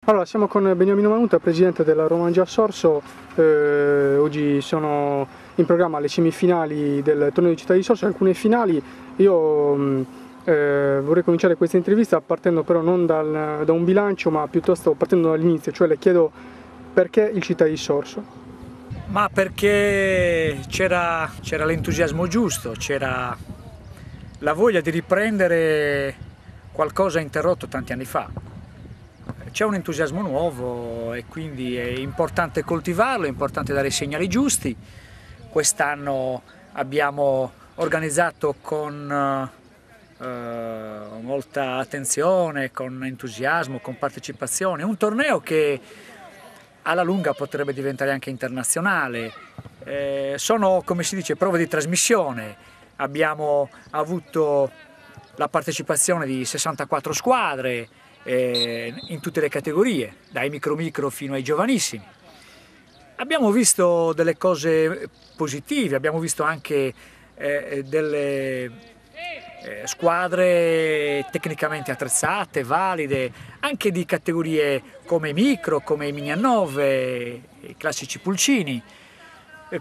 Allora, siamo con Beniamino Manuta, presidente della Romangia Sorso. Oggi sono in programma le semifinali del torneo di Città di Sorso, alcune finali. Io vorrei cominciare questa intervista partendo però non da un bilancio, ma piuttosto partendo dall'inizio, cioè le chiedo perché il Città di Sorso. Ma perché c'era l'entusiasmo giusto, c'era la voglia di riprendere qualcosa interrotto tanti anni fa. C'è un entusiasmo nuovo e quindi è importante coltivarlo, è importante dare i segnali giusti. Quest'anno abbiamo organizzato con molta attenzione, con entusiasmo, con partecipazione, un torneo che alla lunga potrebbe diventare anche internazionale. Sono, come si dice, prove di trasmissione. Abbiamo avuto la partecipazione di 64 squadre in tutte le categorie, dai micro fino ai giovanissimi. Abbiamo visto delle cose positive, abbiamo visto anche delle squadre tecnicamente attrezzate, valide, anche di categorie come i micro, come i mini a 9, i classici pulcini.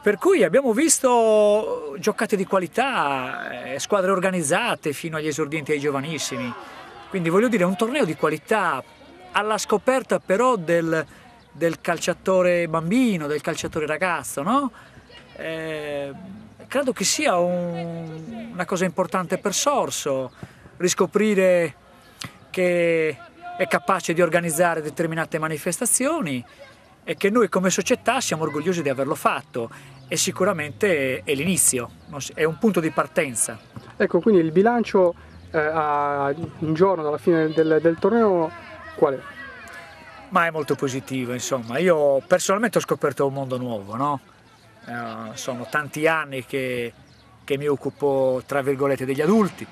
Per cui abbiamo visto giocate di qualità, squadre organizzate fino agli esordienti e ai giovanissimi. Quindi voglio dire, un torneo di qualità alla scoperta però del calciatore bambino, del calciatore ragazzo, no? Credo che sia una cosa importante per Sorso, riscoprire che è capace di organizzare determinate manifestazioni e che noi come società siamo orgogliosi di averlo fatto e sicuramente è l'inizio, è un punto di partenza. Ecco, quindi il bilancio a un giorno dalla fine del torneo qual è? Ma è molto positivo, insomma. Io personalmente ho scoperto un mondo nuovo, no? Sono tanti anni che mi occupo, tra virgolette, degli adulti,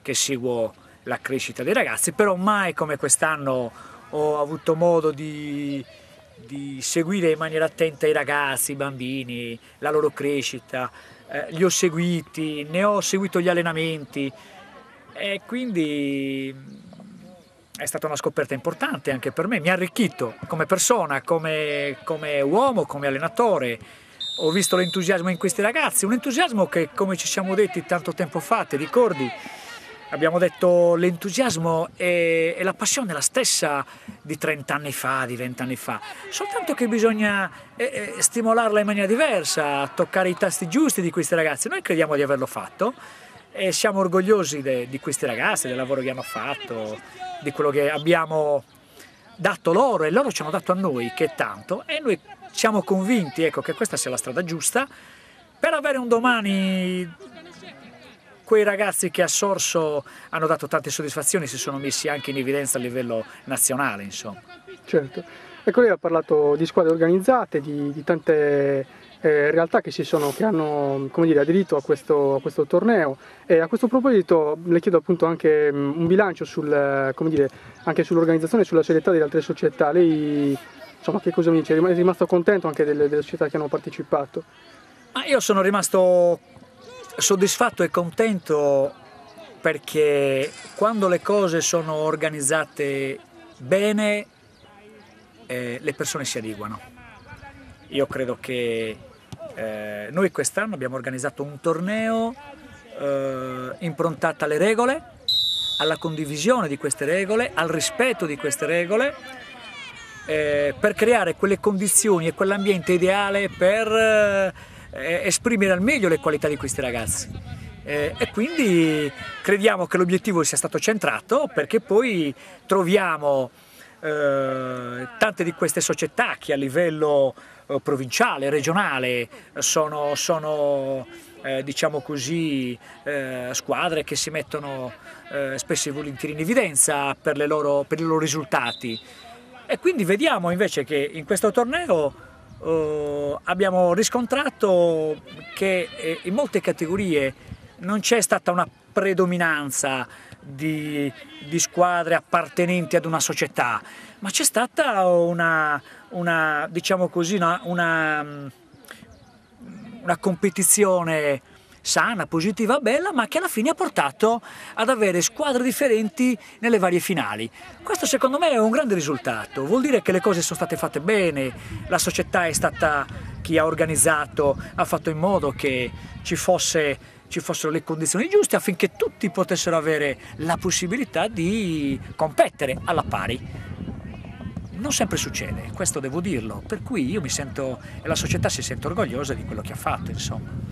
che seguo la crescita dei ragazzi, però mai come quest'anno ho avuto modo di seguire in maniera attenta i ragazzi, i bambini, la loro crescita. Li ho seguiti, ne ho seguito gli allenamenti e quindi è stata una scoperta importante anche per me, mi ha arricchito come persona, come uomo, come allenatore. Ho visto l'entusiasmo in questi ragazzi, un entusiasmo che, come ci siamo detti tanto tempo fa, ti ricordi? Abbiamo detto l'entusiasmo e la passione è la stessa di 30 anni fa, di 20 anni fa, soltanto che bisogna stimolarla in maniera diversa, toccare i tasti giusti di questi ragazzi. Noi crediamo di averlo fatto e siamo orgogliosi di questi ragazzi, del lavoro che hanno fatto, di quello che abbiamo dato loro e loro ci hanno dato a noi, che è tanto, e noi siamo convinti, ecco, che questa sia la strada giusta per avere un domani. Quei ragazzi che a Sorso hanno dato tante soddisfazioni si sono messi anche in evidenza a livello nazionale, insomma. Certo. Ecco, lei ha parlato di squadre organizzate, di tante realtà che hanno, come dire, aderito a questo torneo. E a questo proposito le chiedo appunto anche un bilancio come dire, anche sull'organizzazione e sulla serietà delle altre società. Lei, insomma, che cosa mi dice? È rimasto contento anche delle società che hanno partecipato? Ma io sono rimasto soddisfatto e contento perché quando le cose sono organizzate bene le persone si adeguano. Io credo che noi quest'anno abbiamo organizzato un torneo improntato alle regole, alla condivisione di queste regole, al rispetto di queste regole, per creare quelle condizioni e quell'ambiente ideale per esprimere al meglio le qualità di questi ragazzi. E quindi crediamo che l'obiettivo sia stato centrato, perché poi troviamo tante di queste società che a livello provinciale, regionale sono diciamo così, squadre che si mettono spesso e volentieri in evidenza per i loro risultati. E quindi vediamo invece che in questo torneo abbiamo riscontrato che in molte categorie non c'è stata una predominanza di squadre appartenenti ad una società, ma c'è stata diciamo così, una competizione sana, positiva, bella, ma che alla fine ha portato ad avere squadre differenti nelle varie finali. Questo secondo me è un grande risultato, vuol dire che le cose sono state fatte bene, la società è stata, chi ha organizzato ha fatto in modo che ci fossero le condizioni giuste affinché tutti potessero avere la possibilità di competere alla pari. Non sempre succede, questo devo dirlo, per cui io mi sento, e la società si sente orgogliosa di quello che ha fatto, insomma.